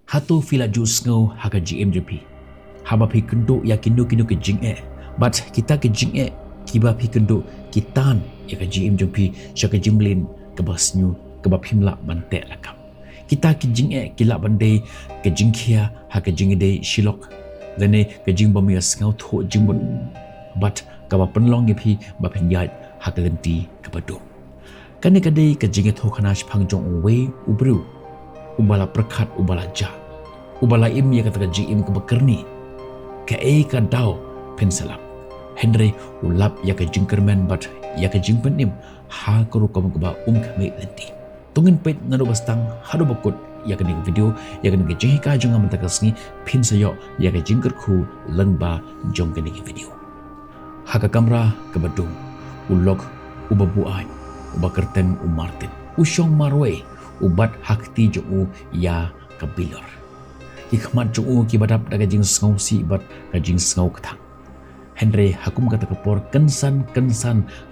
Hatu fila jus ngau haka GMJP. Haba pi kendo ya kendo ke jing but kita ke jing kiba pi kendo kitan ya ke GMJP syaka jimlin ke basnyu ke bapimla bante lakam. Kita ke jing kila bandai ke jing kia haka jing dei shilok. Lene ke jing bamias ngau tho jimbun. But kaba penlong pi bapinyat haka genti ke badung. Kani kadai ke jing tho khanash pangjong we ubru. Ubala perkat ubala ja. Ubala im ya kata GM ke bekerni. Ke ka dau pensalap. Henry ulap ya ke jingkerman but ya ke jingpenim ha kuru kamu keba kame lenti. Tungin pet ngado bastang hado bakut ya ke ning video ya ke ning jing ka jong amta kasngi pin sayo ya ke jingker khu lengba jong ke ning video. Ha ka kamera ke badung ulok ubabuai ubakerten umartin usyong marwe ubat hakti jo ya kabilor. Hikmat jo ki badap daga jing ngau si bat ka jing ngau ketang. Henry hakum kata kepor kensan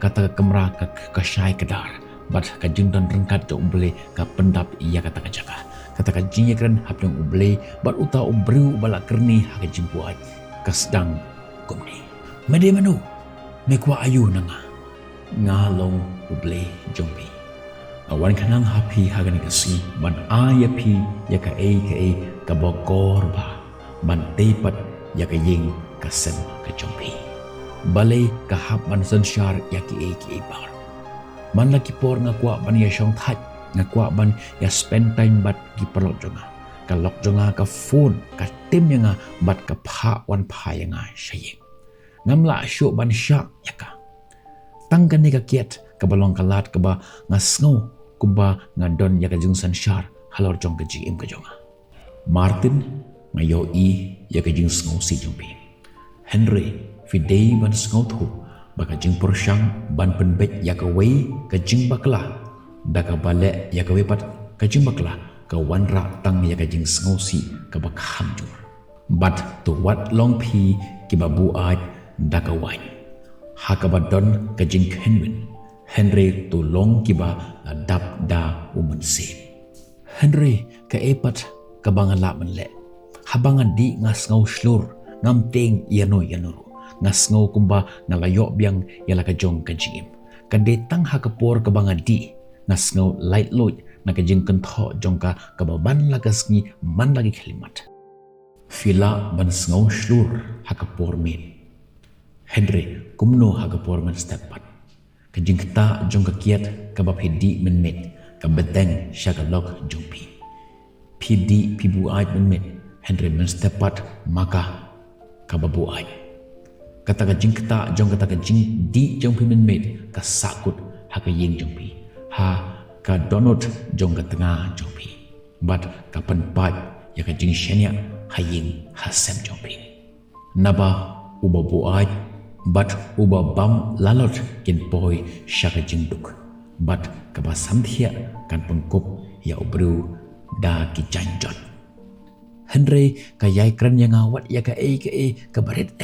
kata ke kemra ke syai kedar bat ka jing dan rengkat jo uble ka pendap ia kata ka jaka kata ka jing keren hap yang uble bat uta ubru bala kerni ha ka jing buat ka sedang kumni mede menu mekwa ayu nanga ngalong uble jombi awan kanang hapi hagani kasi ban ayapi ya ka ka bokor ba ban tepat ya ka ying kasem ka jombi balai ka hap ban sansyar ya ki bar man laki por ngakwa ban ya syong that ngakwa ban ya spend time bat ki perlok jonga ka lok jonga ka phone ka tim yang bat ka pha wan pha yang syayeng ngamla syuk ban syak ya ka tangkan ni ka kiat ka balong kalat ka ba ngasngo kumba ngadon ya ka jung sansyar halor jong ka GM ka jonga Martin ngayo ya ka jing sngo si jumpi Henry fidei ban sngo thu baka jing porsyang ban penbet ya ka wei ka jing bakla da ka bale ya ka wepat ka jing bakla ka wanra tang ya ka jing sngo si ka bak hamjur bat tu wat long pi ki babu aj da ka wai ha ka badon ka jing kenwin Henry tu long kiba dap da umensin Henry ka epat kabangan la menle habangan di ngas ngau slur ngam ting yano ngas ngau kumba ngalayo biang yala ka jong ka jim ka detang ha kapor kabangan di ngas ngau light load na ka jing kentho jong ka kababan lagasngi man lagi kalimat fila ban ngau slur ha kapor min Henry kumno ha kapor man stepat ka jing kta jong ka kiat ka bapedi men ka beteng syagalok jumpi pidi pibu aj men Henry men stepat maka kababu aj kata ka jing kta jong kata ka jing di jong pi men ka sakut ha ka ying jong pi ha ka donut jong ka tengah jong pi bat ka penpat ya ka jing shenya ha ying ha sem jong pi naba ubabu aj bat uba bam lalot kin poi syaka jing duk bat ka ba samthia kan pengkup ya ubru da ki janjot Henry ka yai kran yang awat ya ka ka baret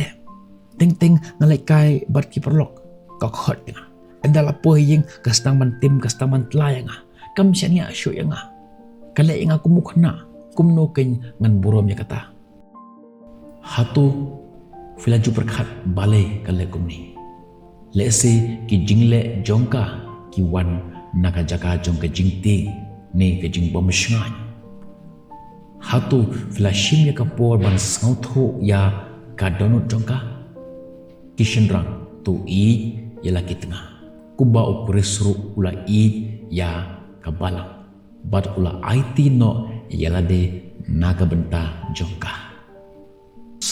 ting ngalai kai bat ki perlok ka khot nga endala po ying ka stang man tim ka stang man tlayang kam syania syo yang kale ing aku mukhna kumno ken ngan burom ya kata hatu filaju perkhat balai kale kumni lese ki jingle jongka ki wan naka jaka jongka jingti ni ke jing bom shngai hatu flashim ya kapor ban ngau tho ya ka donut jongka kishenrang tu i ya laki tengah kumba ukresru ula i ya kabalang bat ula IT no ya lade naga benta jongka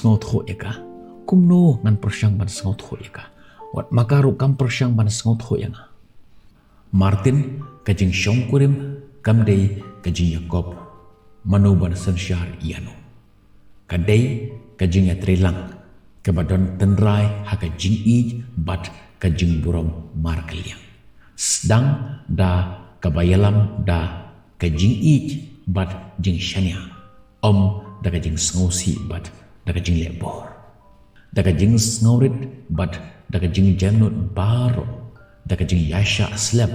ngau tho ya ka kumno ngan persyang ban ngau tho ya ka wat makaru kam persyang ban ngau tho ya nga Martin kajing syongkurim kamdei kajing Yakob manuban sansyar iano kadai kajing ya trilang kabadon tenrai ha kajing i bat kajing burom markeliang sedang da kabayalam da kajing i bat jing shania da kajing sngosi bat da kajing lebor da kajing sngorit bat da kajing jamnut baro da kajing yasha slab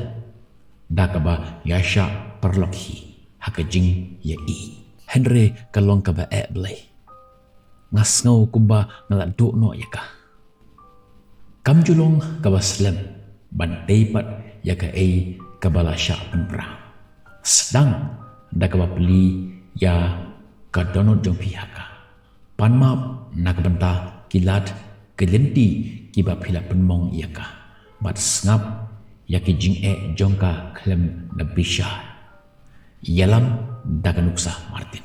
da kaba yasha perlokhi hakajing ya i Henry kalong ka ba belai. Ngas ngau kumba ngalat duk no yaka. Kam julong ka ba slem ban teipat yaka ka bala syak penbra. Sedang da ka ba peli ya ka donot jong pihaka. Pan map nak benta kilat kelenti kiba pila penmong yaka. Bat ngap yaki jing jongka klem na bisha. Yalam daga nuksa Martin.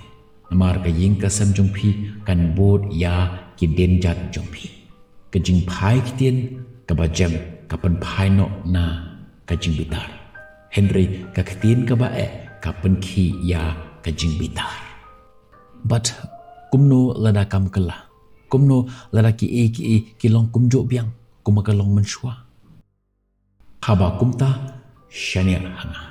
Namar ka ying ka sam jongpi kan bod ya ki denjat jongpi. Ka jing pai kitien ka ba jam ka pen pai no na ka jing bitar. Henry ka kitien ka ba ka pen ki ya ka jing bitar. But kumno lada kam kala. Kumno lada ki long kumjo biang kumakalong mensyua. Haba kumta syania hanga.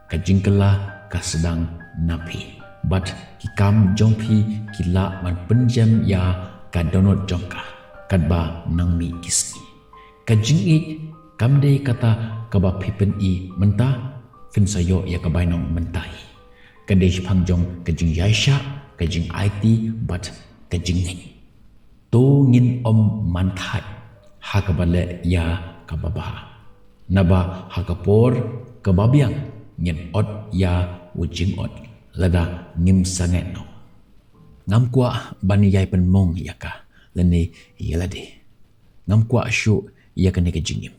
Ka jing kala ka sedang napi. But kikam jongpi kila man penjam ya ka donot jongka kadba nangmi kisni. Ka jing kamde kata kaba pipen mentah fin sayo ya ka bainong mentahi. Ka dej pangjong ka jing yaisha ka jing IT but ka jing ni. To ngin manthai ha ka bale ya ka baba. Naba ha ka por ka babiang ngin ot ya ujing ot lada ngim sanget no. Ngam kwa bani yai pen mong yaka lene yalade. Ngam kwa syu yaka ne ke jingim.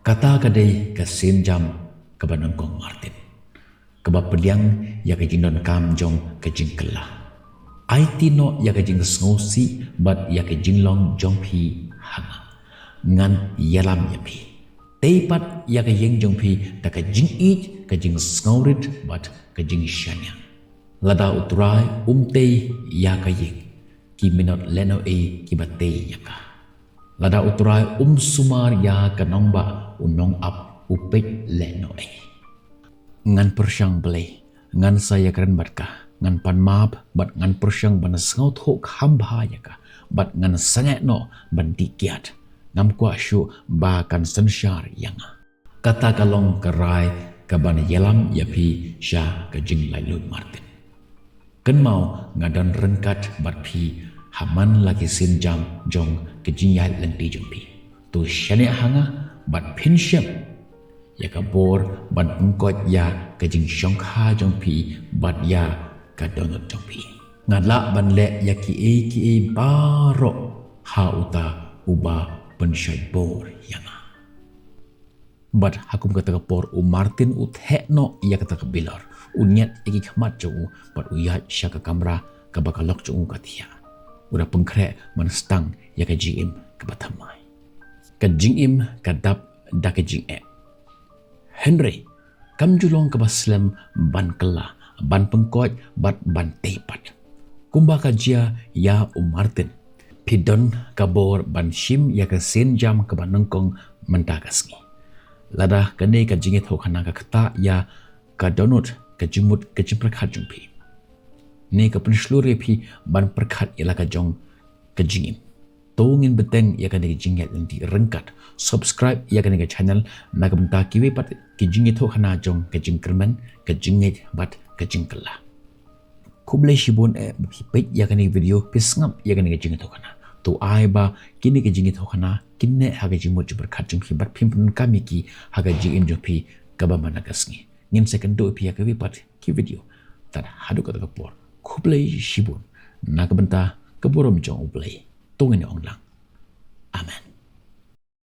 Kata kadai ka sen jam ka banangkong Martin. Ka ba peliang yaka jingdon kam jong ka jingkela. IT no yaka jing sngosi but yaka jinglong jong pi hanga. Ngan yalam yapi. Teipat yaka yeng jong pi ta ka jing ka jing sngorit but ka jing syanya. Lada uturai umtei yaka yeng ki minot leno ki batei yaka. Lada uturai sumar ya ka nongba unong ap upek leno ngan persyang belai ngan saya keren batka ngan pan map bat ngan persyang bana sngaut hok hamba yaka bat ngan sangat no ban dikiat ngam kwa syu ba kan sensyar yanga. Kata kalong kerai kaban yelam yapi sya ka jing lailut Martin. Ken mau ngadan rengkat bat pi haman lagi sin jam jong ke jing yai lenti jong pi. Tu syane hanga bat pinsyam ya ka bor ban pengkot ya ke jing syongkha jong pi bat ya ka donot jong pi. Ngadla ban le ya ki baro ha uta uba pensyai bor yanga. But hakum kata kapor Martin thekno ia kata kebilar unyat iki khmat jong but uyat syaka kamera ka bakalok jong katia udah pengkrek man stang ya ka jim ka batamai ka jingim ka dap da ka jing Henry kam julong ka baslam ban kela ban pengkot bat ban tepat kumba ka jia ya Martin pidon kabor ban shim ya ka sen jam ka banengkong mentagasngi. Lada kene ka jingit ho khana ka kata ya ka donut ka jimut ka jimprakat jumpi. Ne ka penslure pi ban perkat ila ka jong ka jingim. Tongin beteng ya ka ne jinget nanti rengkat. Subscribe ya ka ne channel na ka benta kiwe pat ki jingit ho khana jong ka jingkerman ka jingit bat ka jingkela. Kublai shibun pipet ya ka ne video pisngam ya ka ne jingit ho khana. Tu ai ba kini ke jingit ho khana kinne haga jimut berkat jumpi bat pimpun kami ki haga jim jumpi kaba managasngi ngin second do pi ka wipat ki video tad hadu ka kapor kublai shibun na ka benta kaborom jong ublai tongin onglang